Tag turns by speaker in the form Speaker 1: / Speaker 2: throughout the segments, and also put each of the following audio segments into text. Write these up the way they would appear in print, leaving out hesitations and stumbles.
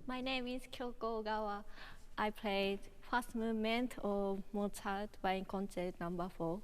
Speaker 1: My name is Kyoko Ogawa. I played first movement of Mozart Violin Concerto No. 4.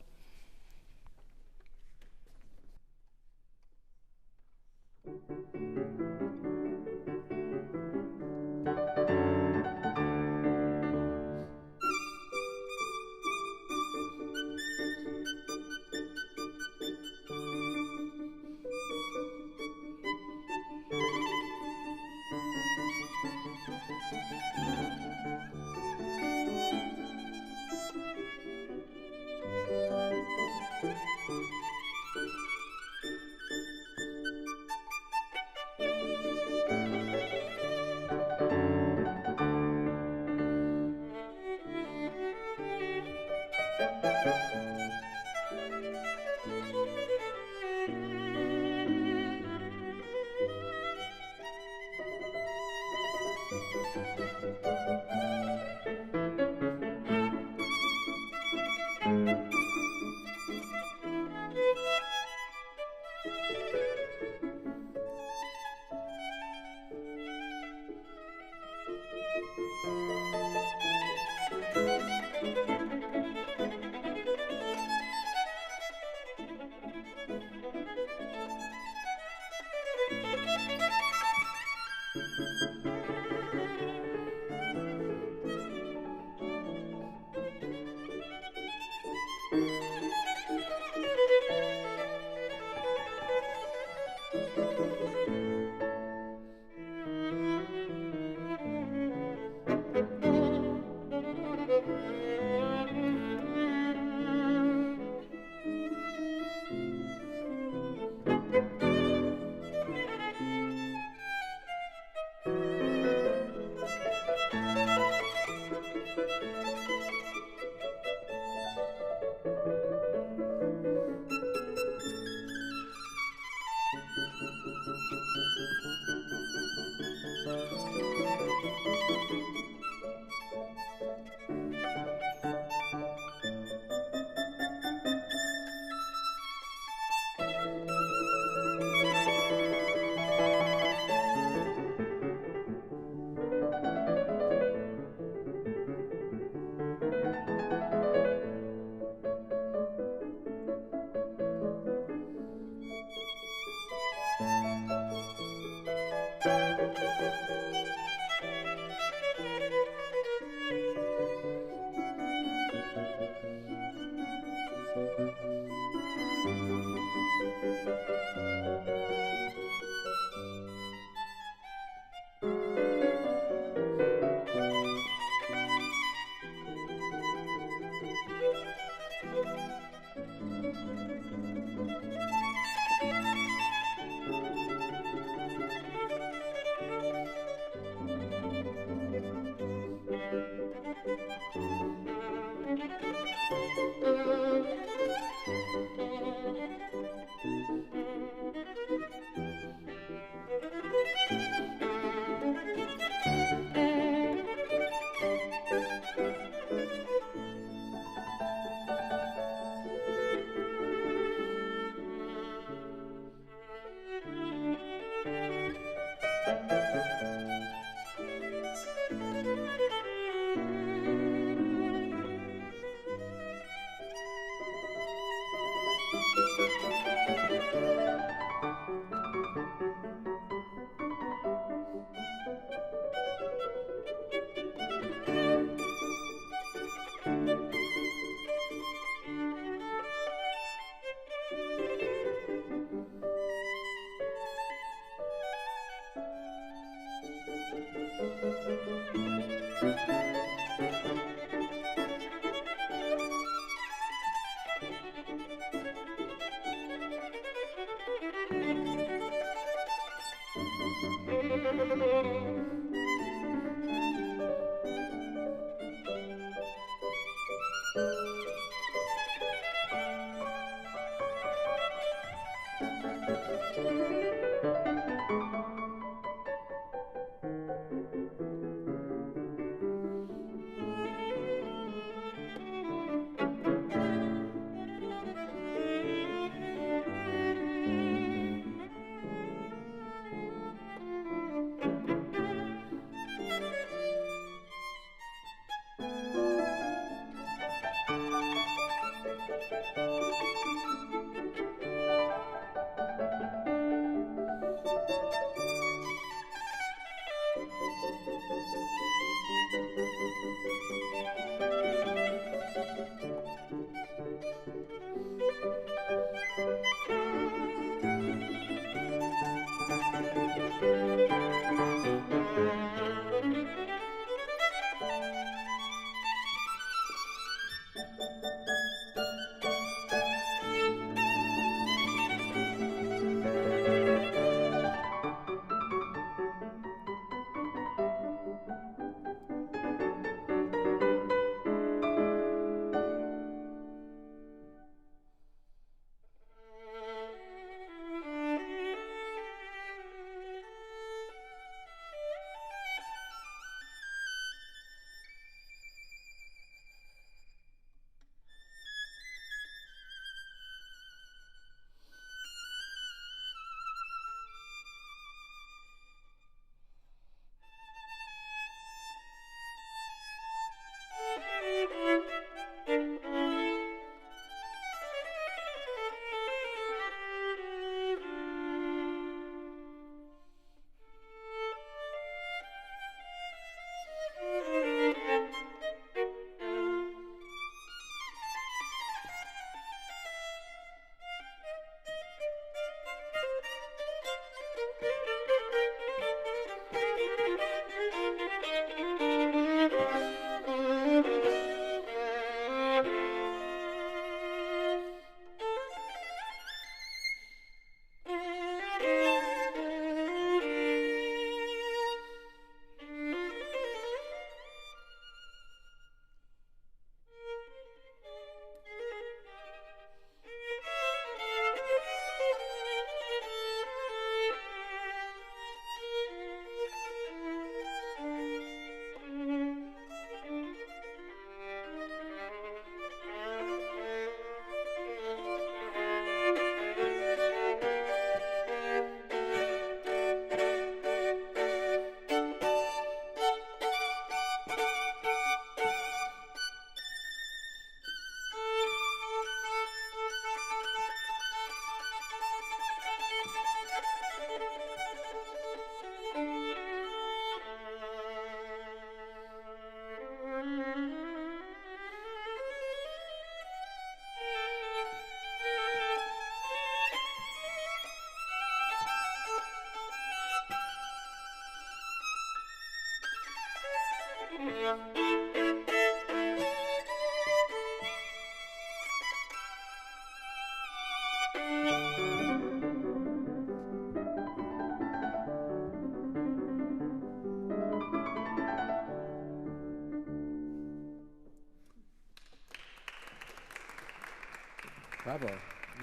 Speaker 2: Bravo.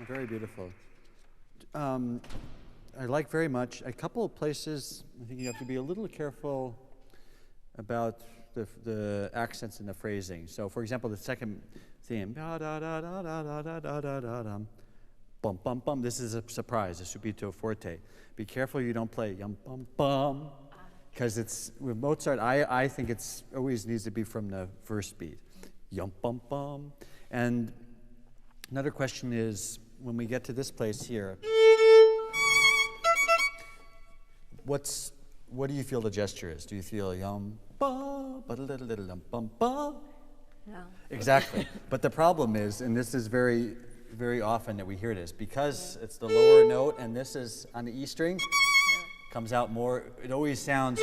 Speaker 2: Very beautiful. I like very much a couple of places. I think you have to be a little careful about the accents and the phrasing. So, for example, the second theme, bum bum bum. This is a surprise, a subito forte. Be careful you don't play yum bum bum, because it's with Mozart. I think it's always needs to be from the first beat, yum bum bum. And another question is, when we get to this place here, what do you feel the gesture is? Do you feel yum ba but a little yum bum ba?
Speaker 1: Yeah.
Speaker 2: Exactly. But the problem is, and this is very, very often that we hear this, because it's the lower note and this is on the E string, comes out more, it always sounds,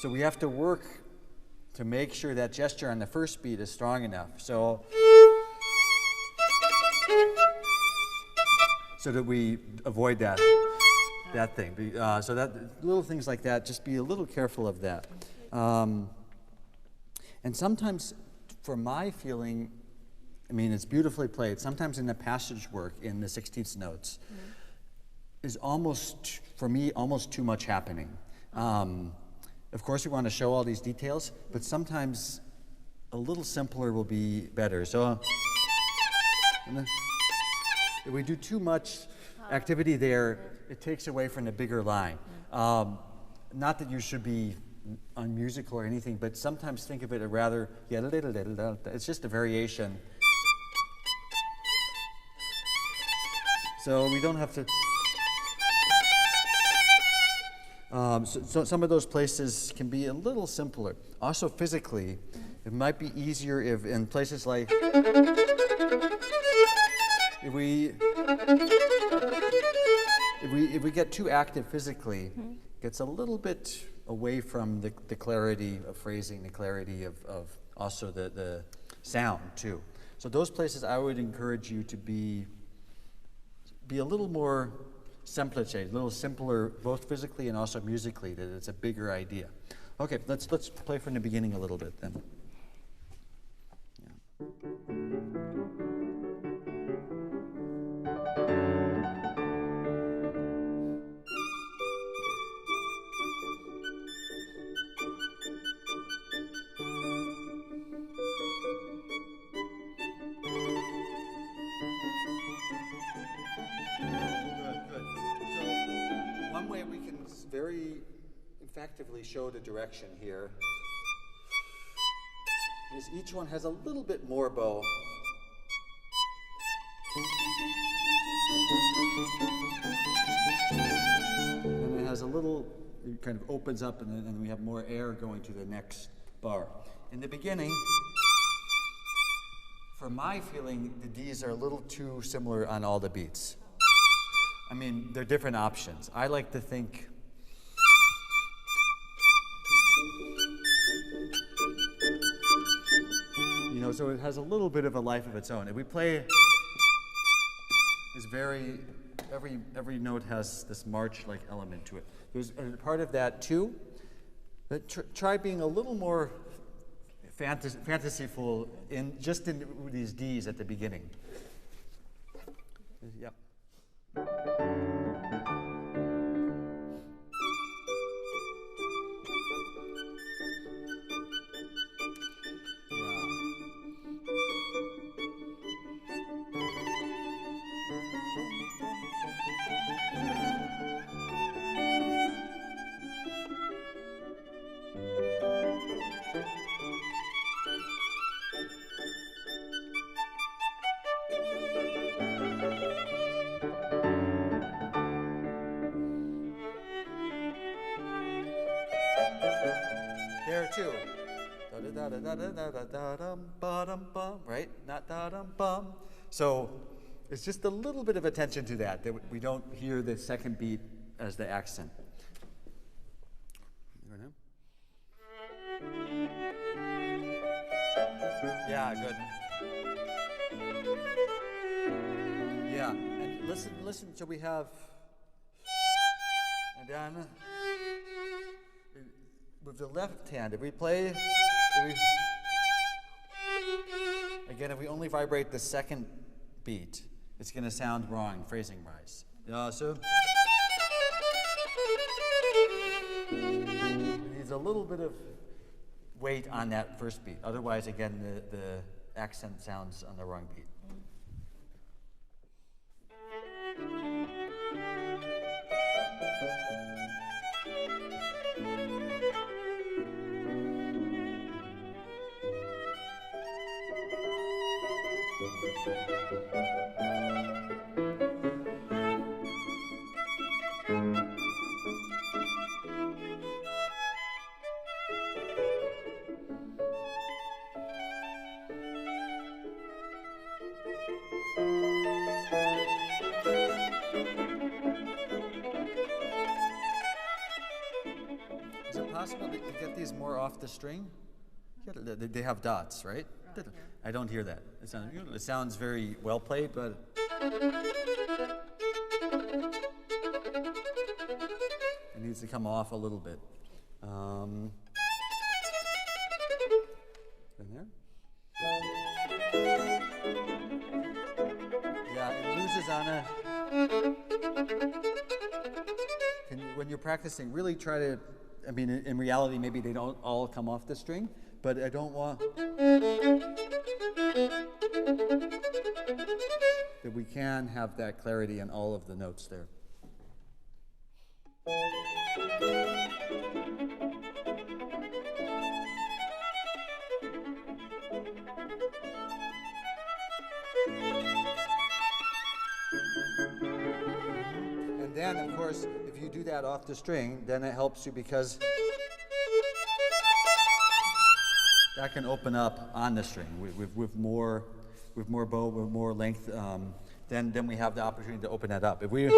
Speaker 2: so we have to work to make sure that gesture on the first beat is strong enough. So that we avoid that thing. So that little things like that, just be a little careful of that. And sometimes, for my feeling, I mean, it's beautifully played. Sometimes in the passage work, in the 16th notes, is almost, for me, almost too much happening. Of course, we want to show all these details, but sometimes a little simpler will be better. So, if we do too much activity there, it takes away from the bigger line. Not that you should be unmusical or anything, but sometimes think of it as rather, it's just a variation. So we don't have to. So some of those places can be a little simpler. Also physically, it might be easier if in places like, if we get too active physically, it gets a little bit away from the clarity of phrasing, the clarity of also the sound too. So those places I would encourage you to be a little more simplice, a little simpler, both physically and also musically, that it's a bigger idea. Okay, let's play from the beginning a little bit then. Yeah. Very effectively show the direction here is each one has a little bit more bow. And it has a little, it kind of opens up and then we have more air going to the next bar. In the beginning, for my feeling, the Ds are a little too similar on all the beats. I mean, they're different options. I like to think so it has a little bit of a life of its own. If we play, it's every note has this march-like element to it. There's a part of that too, but try being a little more fantasyful in these Ds at the beginning. Yep. There too. Right? Not da-dum-bum. So it's just a little bit of attention to that we don't hear the second beat as the accent. Yeah, good. Yeah, and listen. So we have, and then with the left hand, if we play, again, if we only vibrate the second beat, it's going to sound wrong, phrasing wise. So it needs a little bit of weight on that first beat. Otherwise, again, the accent sounds on the wrong beat. Is it possible to get these more off the string? They have dots, right? I don't hear that. It sounds very well played, but it needs to come off a little bit. In there? Yeah, it loses on a. When you're practicing, really try to. I mean, in reality, maybe they don't all come off the string, but I don't want that we can have that clarity in all of the notes there. And then, of course, if you do that off the string, then it helps you because that can open up on the string with more bow, with more length. Then we have the opportunity to open that up. If we're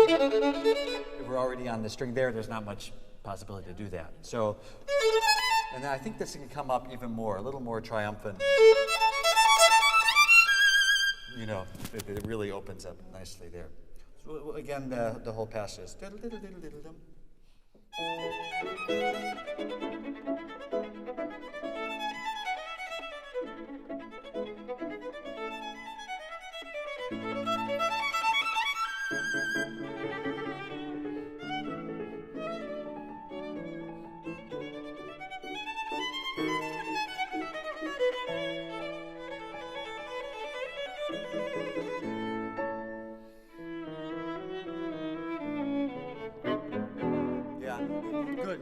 Speaker 2: already on the string there's not much possibility to do that. So, and I think this can come up even more, a little more triumphant. You know, it really opens up nicely there. So again, the whole passage is.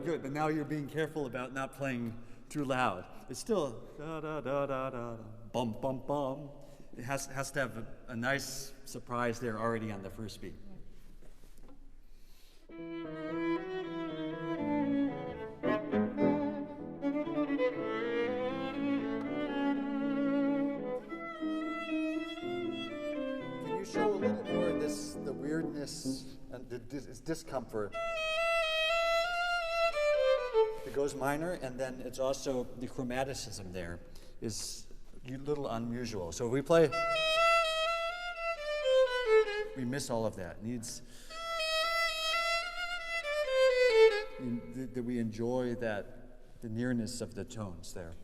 Speaker 2: Good, but now you're being careful about not playing too loud. It's still da da da da da bum bum bum. It has to have a nice surprise there already on the first beat. Can you show a little more of the weirdness and this discomfort? It goes minor, and then it's also the chromaticism there is a little unusual. So if we play, we miss all of that. It needs that we enjoy the nearness of the tones there.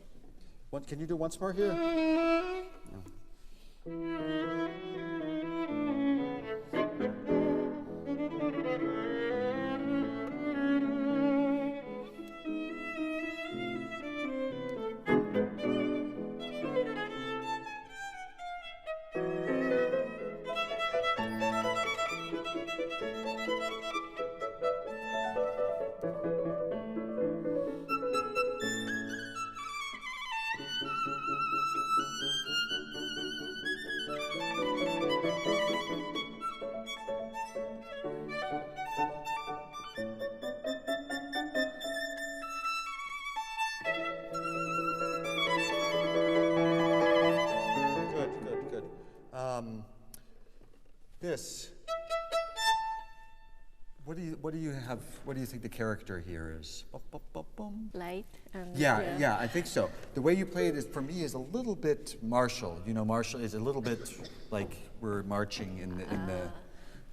Speaker 2: Can you do once more here? No. This. What do you have? What do you think the character here is? Bum, bum, bum, bum.
Speaker 1: Light and
Speaker 2: Yeah, I think so. The way you play it is, for me, is a little bit martial. You know, martial is a little bit like we're marching in the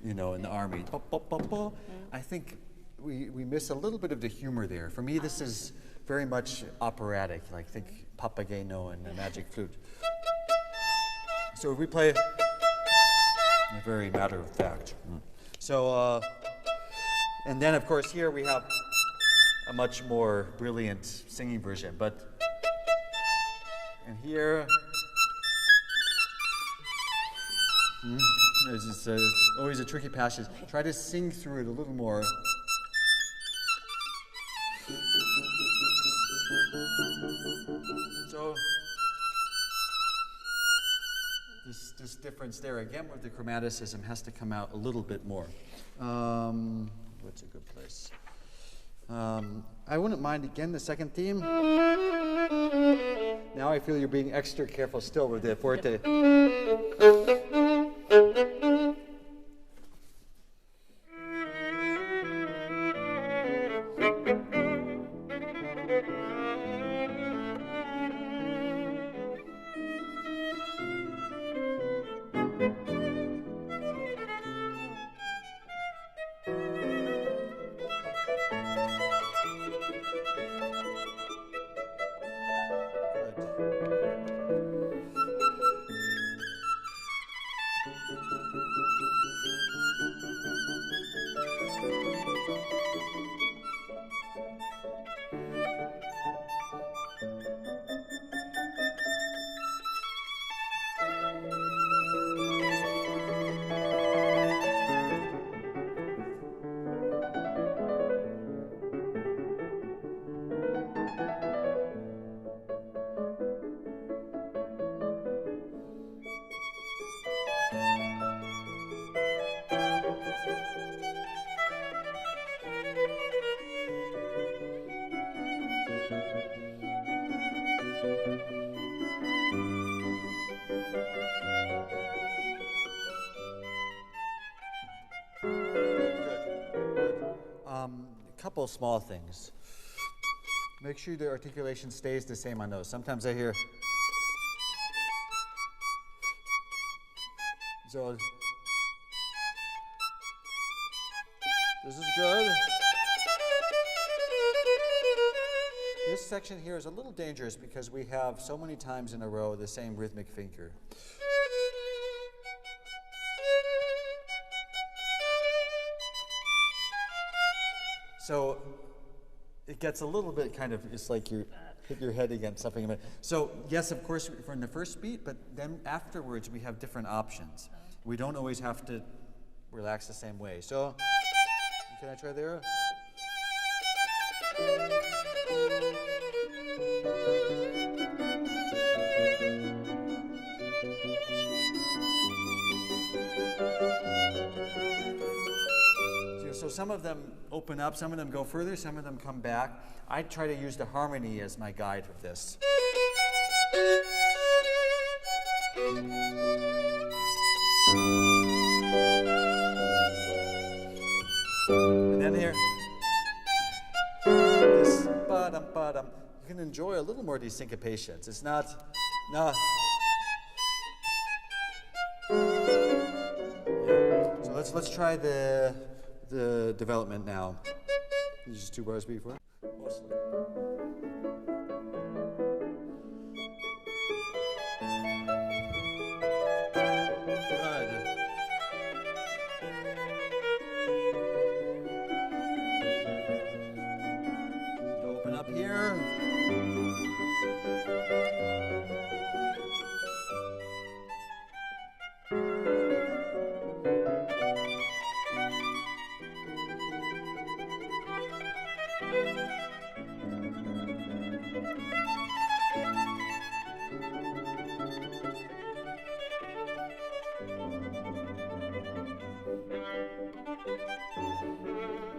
Speaker 2: you know, in the army. Bum, bum, bum, bum. I think we miss a little bit of the humor there. For me, this is very much operatic. Like think Papageno and the Magic Flute. So if we play very matter of fact. So, and then of course here we have a much more brilliant singing version, but, and here, it's always a tricky passage. Try to sing through it a little more. So, this difference there, again with the chromaticism, has to come out a little bit more. What's a good place? I wouldn't mind, again, the second theme. Now I feel you're being extra careful still with the forte. Couple small things. Make sure the articulation stays the same on those. Sometimes I hear. So this is good. This section here is a little dangerous because we have so many times in a row the same rhythmic finger. So it gets a little bit kind of, it's like you hit your head against something. So yes, of course, for in the first beat, but then afterwards we have different options. We don't always have to relax the same way. So can I try there? So some of them open up, some of them go further, some of them come back. I try to use the harmony as my guide with this. And then here, this ba-dum, ba-dum. You can enjoy a little more of these syncopations. It's not, no. Yeah. So let's try the development now. Just 2 bars before. Mostly. Good. You open up here.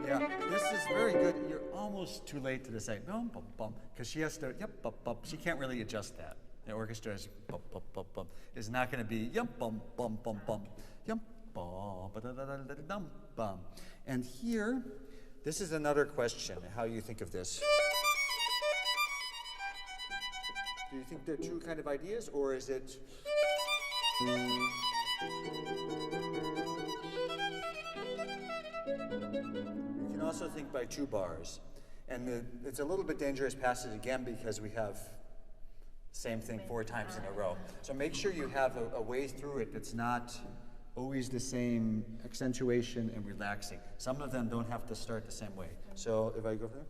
Speaker 2: Yeah, this is very good. You're almost too late to the second bum bum bum because she has to yep bum bum. She can't really adjust that. The orchestra is bum bum bum bum. It's not going to be yum bum bum bum bum yum bum ba da da da da dum bum. And here, this is another question, how you think of this. Do you think they're two kind of ideas, or is it? You can also think by two bars. And it's a little bit dangerous passage again because we have the same thing 4 times in a row. So make sure you have a way through it that's not always the same accentuation and relaxing. Some of them don't have to start the same way. So if I go from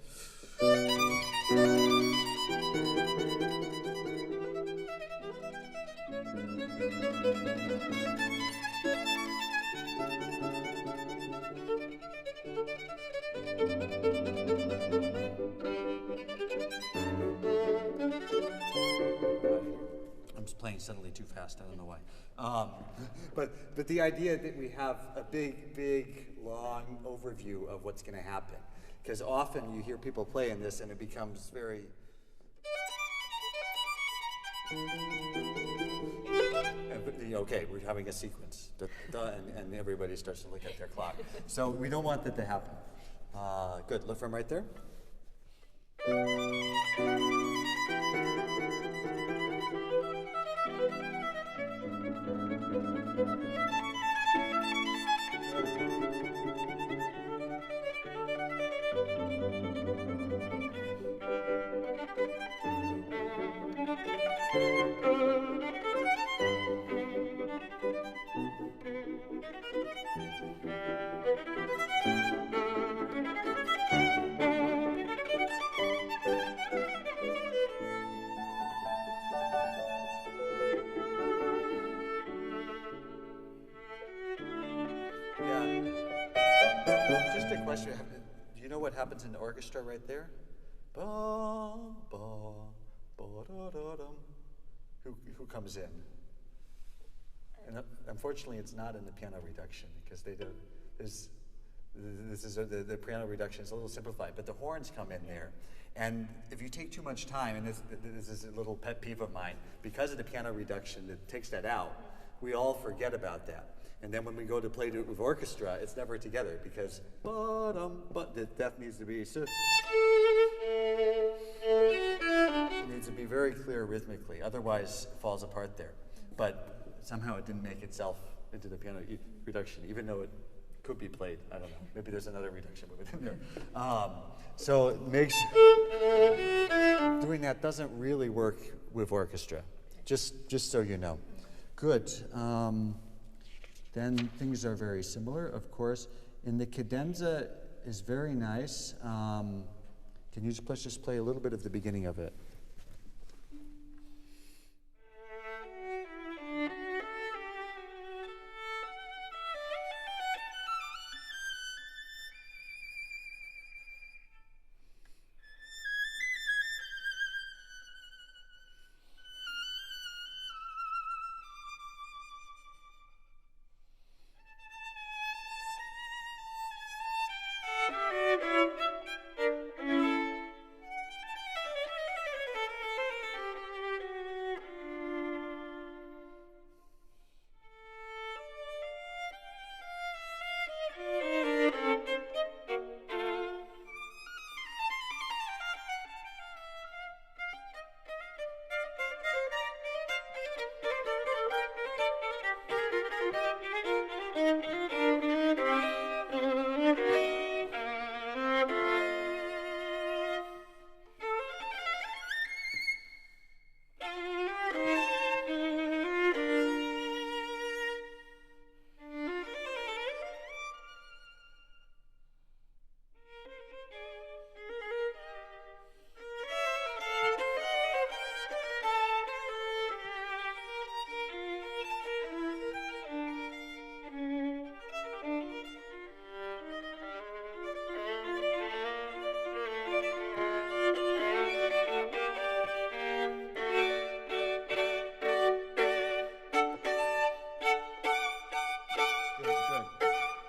Speaker 2: I'm just playing suddenly too fast, I don't know why. But the idea that we have a big, long overview of what's going to happen. Because often you hear people play in this and it becomes very... Okay, we're having a sequence, and everybody starts to look at their clock. So we don't want that to happen. Good, look from right there. Question. Do you know what happens in the orchestra right there? Ba, ba, ba, da, da, dum. Who comes in? And unfortunately, it's not in the piano reduction because they don't. The piano reduction is a little simplified, but the horns come in there. And if you take too much time, and this is a little pet peeve of mine, because of the piano reduction that takes that out, we all forget about that. And then when we go to play it with orchestra, it's never together because the death needs to be it needs to be very clear rhythmically. Otherwise, it falls apart there. But somehow it didn't make itself into the piano reduction, even though it could be played. I don't know. Maybe there's another reduction within there. So it makes doing that doesn't really work with orchestra. Just so you know. Good. Then things are very similar, of course. In the cadenza is very nice. Can you just play a little bit of the beginning of it?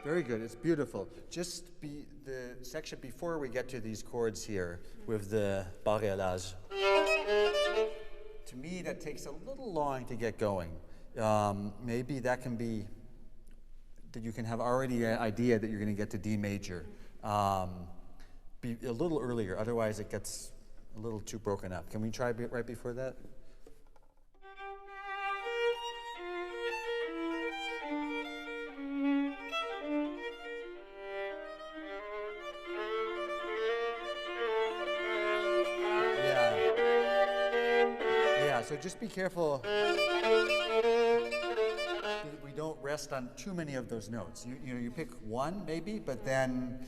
Speaker 2: Very good, it's beautiful. Just the section before we get to these chords here with the baréalage. To me, that takes a little long to get going. Maybe that can be that you can have already an idea that you're going to get to D major. Be a little earlier, otherwise it gets a little too broken up. Can we try right before that? So just be careful that we don't rest on too many of those notes. You pick one maybe, but then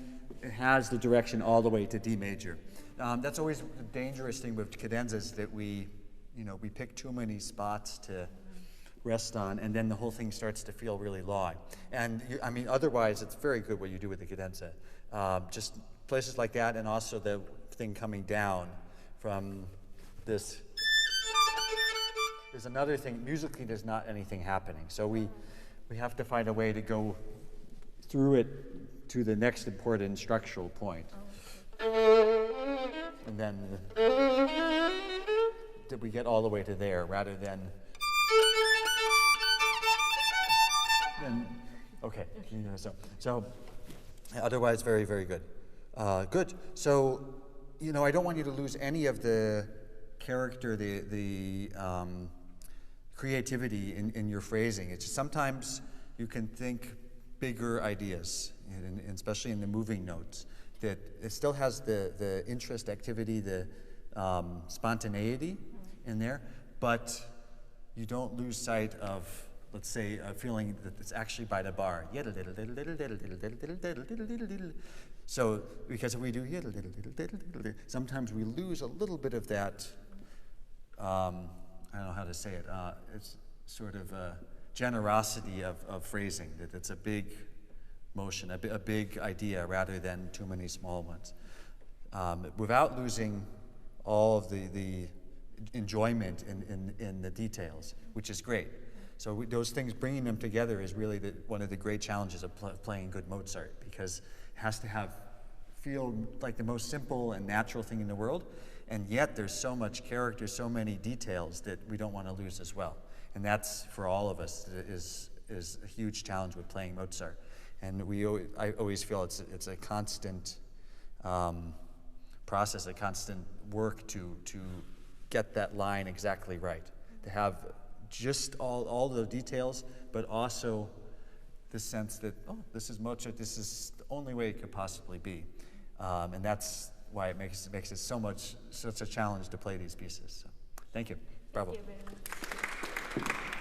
Speaker 2: it has the direction all the way to D major. That's always the dangerous thing with cadenzas, that we pick too many spots to rest on, and then the whole thing starts to feel really long. And otherwise it's very good what you do with the cadenza. Just places like that, and also the thing coming down from this. There's another thing, musically there's not anything happening. So we have to find a way to go through it to the next important structural point. And then we get all the way to there rather than okay. So otherwise very, very good. Good. So, I don't want you to lose any of the character, the creativity in your phrasing. It's just sometimes you can think bigger ideas, and especially in the moving notes, that it still has the interest, activity, the spontaneity in there, but you don't lose sight of, let's say, a feeling that it's actually by the bar. So, because if we do sometimes we lose a little bit of that, I don't know how to say it, it's sort of a generosity of phrasing, that it's a big motion, a big idea rather than too many small ones. Without losing all of the enjoyment in the details, which is great. So those things, bringing them together is really one of the great challenges of playing good Mozart, because it has to feel like the most simple and natural thing in the world, and yet there's so much character, so many details that we don't want to lose as well. And that's, for all of us, is a huge challenge with playing Mozart. And I always feel it's a constant process, a constant work to get that line exactly right, to have just all the details, but also the sense that, oh, this is Mozart, this is the only way it could possibly be. And that's why it makes it such a challenge to play these pieces. So, thank you. Bravo.
Speaker 1: Thank you very much.